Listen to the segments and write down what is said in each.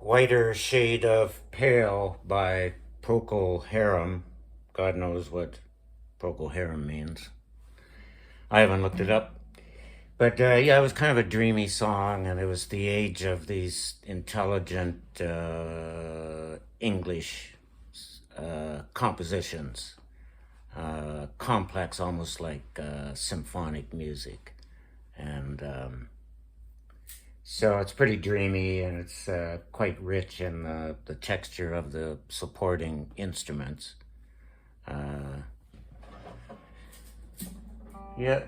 Whiter Shade of Pale by ProcolmHarum. God knows what ProcolmHarum means. I haven't looked it up. But yeah, it was kind of a dreamy song, and it was the age of these intelligent English compositions. Complex, almost like symphonic music. And so it's pretty dreamy, and it's quite rich in the texture of the supporting instruments. Yeah.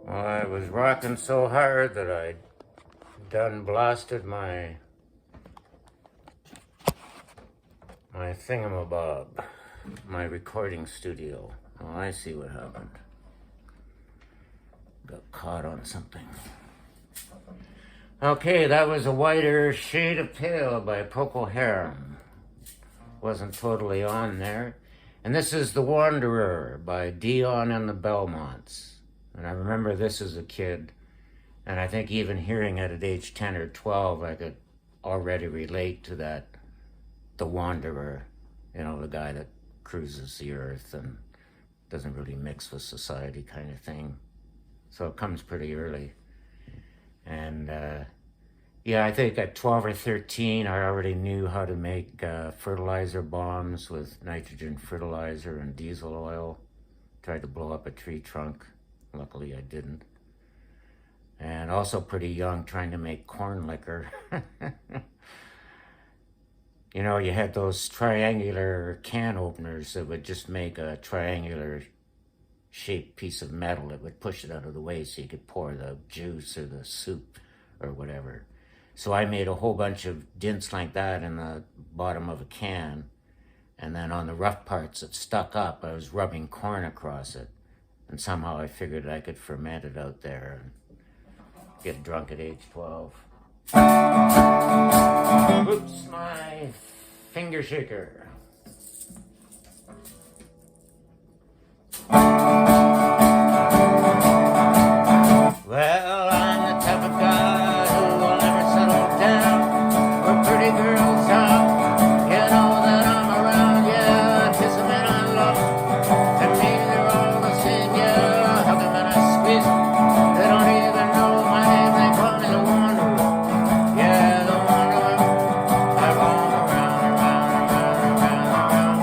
I was rocking so hard that I done blasted my thingamabob, my recording studio. Oh, I see what happened. Got caught on something. Okay, that was A Whiter Shade of Pale by ProcolmHarum. Wasn't totally on there. And this is The Wanderer by Dion and the Belmonts. And I remember this as a kid, and I think even hearing it at age 10 or 12, I could already relate to that, the wanderer, the guy that cruises the earth and doesn't really mix with society kind of thing. So it comes pretty early. And yeah, I think at 12 or 13, I already knew how to make fertilizer bombs with nitrogen fertilizer and diesel oil. Tried to blow up a tree trunk. Luckily, I didn't. And also pretty young, trying to make corn liquor. You had those triangular can openers that would just make a triangular shaped piece of metal that would push it out of the way so you could pour the juice or the soup or whatever. So I made a whole bunch of dints like that in the bottom of a can. And then on the rough parts that stuck up, I was rubbing corn across it. And somehow I figured I could ferment it out there and get drunk at age 12. Oops, my finger shaker. Well, I'm the type of guy who will never settle down where pretty girls are. You know that I'm around, yeah, I kiss them and I love them. To me, they're all the same, yeah, I hug them and I squeeze them. They don't even know my name, they call me the Wanderer. Yeah, the Wanderer. I roam around, around, around, around, around.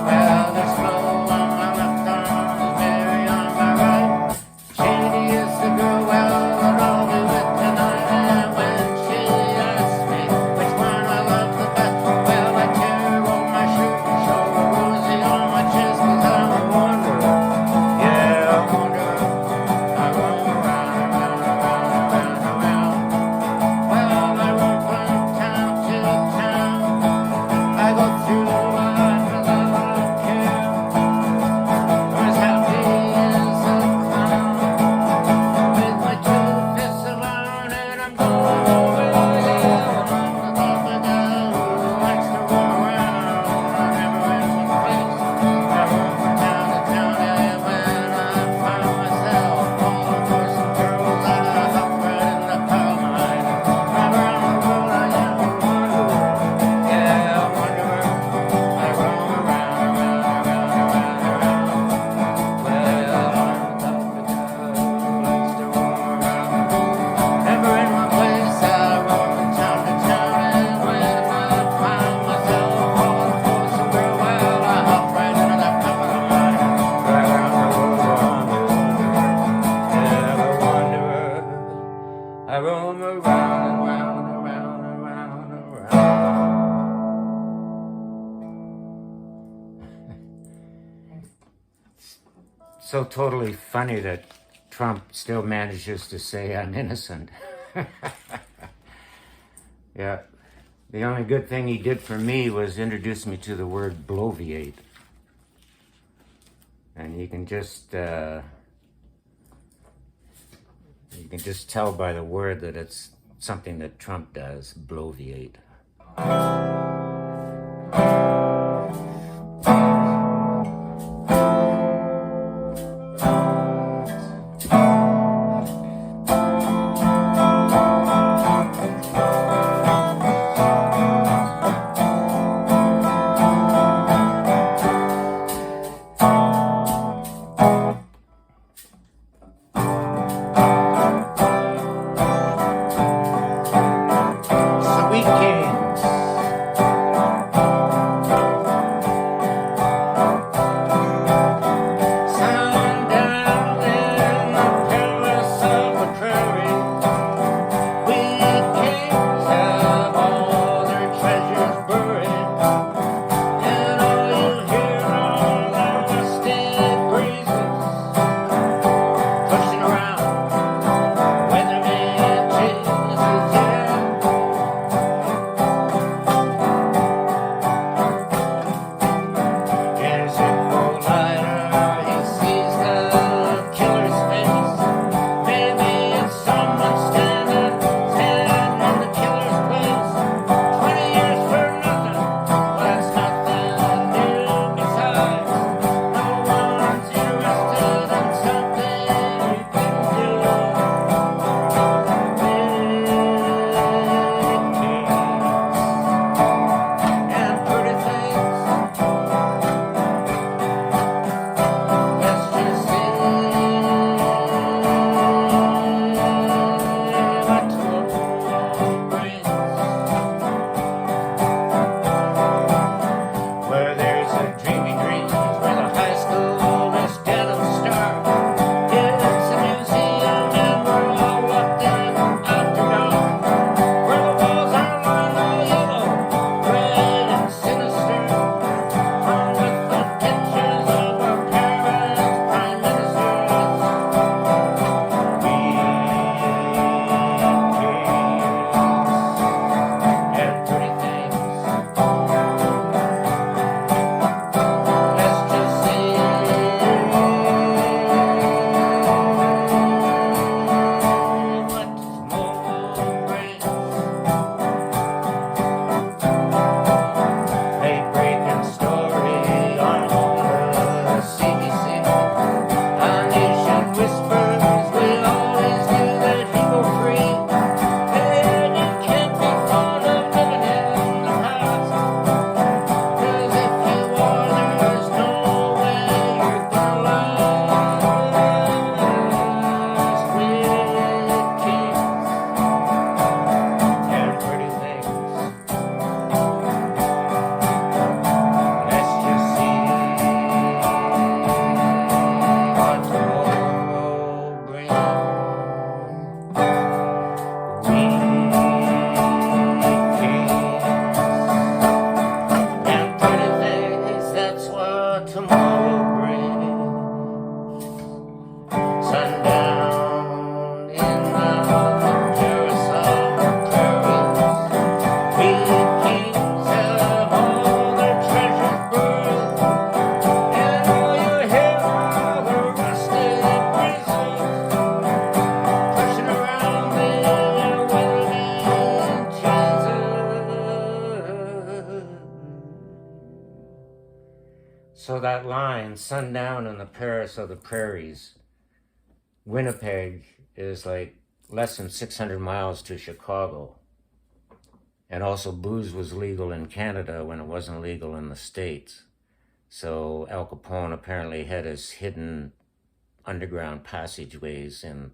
Well, there's Flo on my left arm, there's Mary on my right. Shady is the girl, well, that I'll be with tonight. And when she asks me which one I love the best, well, I tear off my shirt and show her Rosie on my chest, 'cause I'm a wanderer. Yeah, a wanderer. I roam around, around, around, around, around. Well, I roam from town to town. I go through the wide, 'cause I don't care. I'm as happy as a clown. With my two fists alone, and I'm going over the hill. I'm the type of guy who likes to roam around. I'm never in one place. I roam from town to town, and when I find myself falling for some girls, I hop right in the pile behind them. Right around the world, I am a wanderer. Yeah, a wanderer. I roam around, around, around, around, around. Well, I'm the type of guy who likes to roam around. Never in one place, I roam from town to town, and when I find myself falling for some girl, well, I hop right into that pocket of mine. Right around the world, I'm a wanderer. Yeah, a wanderer. I roam around and round and round and round and round. So totally funny that Trump still manages to say I'm innocent. Yeah. The only good thing he did for me was introduce me to the word bloviate. And you can just tell by the word that it's something that Trump does, bloviate. Sweet Kings. So that line, sundown in the Paris of the prairies, Winnipeg is like less than 600 miles to Chicago. And also booze was legal in Canada when it wasn't legal in the States. So Al Capone apparently had his hidden underground passageways in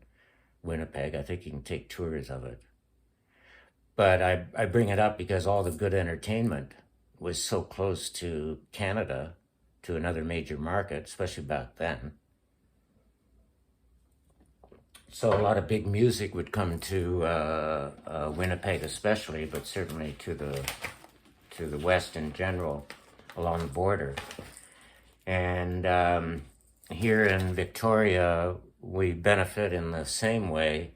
Winnipeg. I think you can take tours of it. But I bring it up because all the good entertainment was so close to Canada, to another major market, especially back then. So a lot of big music would come to Winnipeg especially, but certainly to the West in general, along the border. And here in Victoria, we benefit in the same way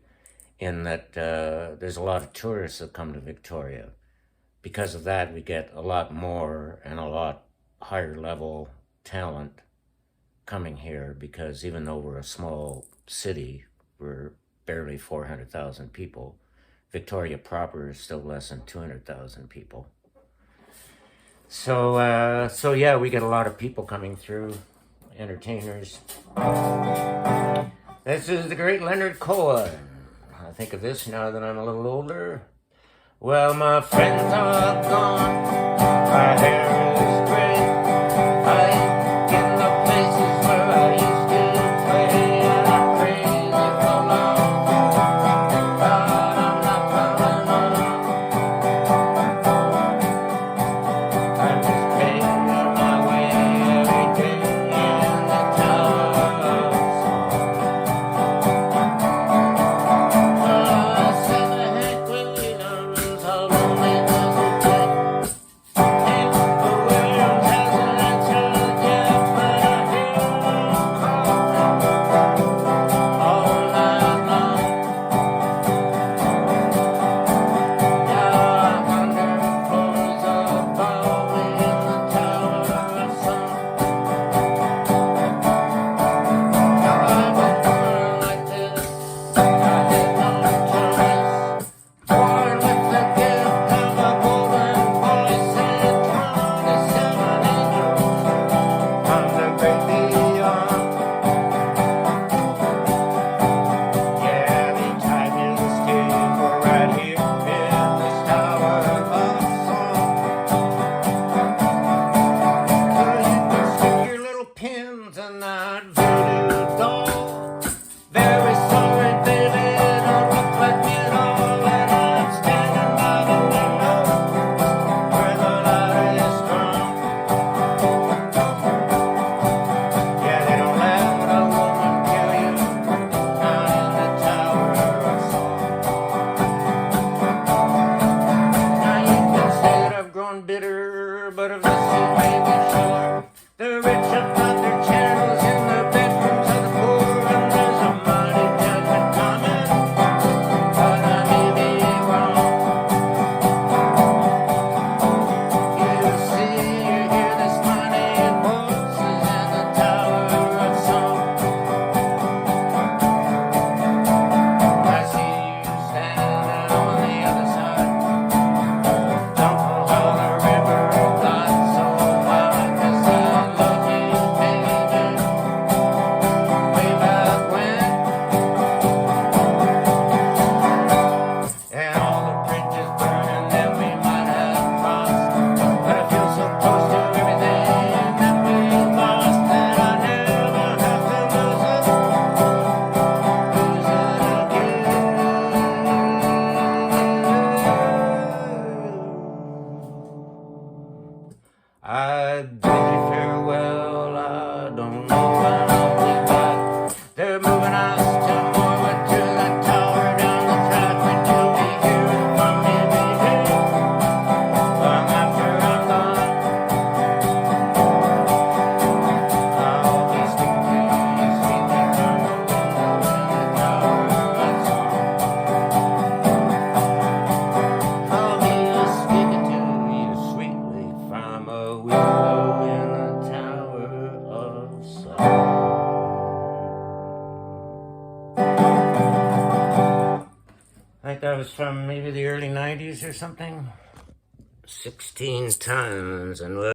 in that there's a lot of tourists that come to Victoria. Because of that, we get a lot more and a lot higher level talent coming here, because even though we're a small city, we're barely 400,000 people. Victoria proper is still less than 200,000 people. So yeah, we get a lot of people coming through, entertainers. This is the great Leonard Cohen. I think of this now that I'm a little older. Well, my friends are gone, my hair is gray. I ain't in the places where I used to play, and I'm crazy for love, but I'm not coming on. I'm just paying my way every day in the tower of song. I said to Hank Williams, how lonely does it get? Hank Williams hasn't answered yet, but I hear him calling all night long. Now I wonder who's above me in the tower of song. Now I was born like this, I had no choice. Born with the gift of a golden voice and 27 angels from the great Dion. Yeah, they tied me to the stable right here in this tower of song. So you can stick your little pins in that voodoo doll. Very sorry, baby, don't look like me at all. And I'm standing by the window where the light is strong. Yeah, they don't let a woman kill you down in the tower of song. Now you can say that I've grown bitter, but of this you may be sure. The rich have got their channels in the bedrooms of the poor, and there's a mighty judgment coming, but I may be wrong. You see, you hear this money voices in the tower of song. I see you standing on the other side. Don't know how the river got so wide, 'cause I love you, baby, way back when. And all the bridges burning that we might have crossed, but I feel so close to everything that we lost that I never have to lose it again. I bid you farewell, I don't know when I'll be back. They're moving us to Morwood, to that tower down the track. When you'll be hearing from me, baby, long after I'm gone. I'll be speaking to you sweetly from the window in the tower of song. I'll be speaking to you sweetly from a window in the tower of song. I think that was from maybe the early 90s or something. 16 tons and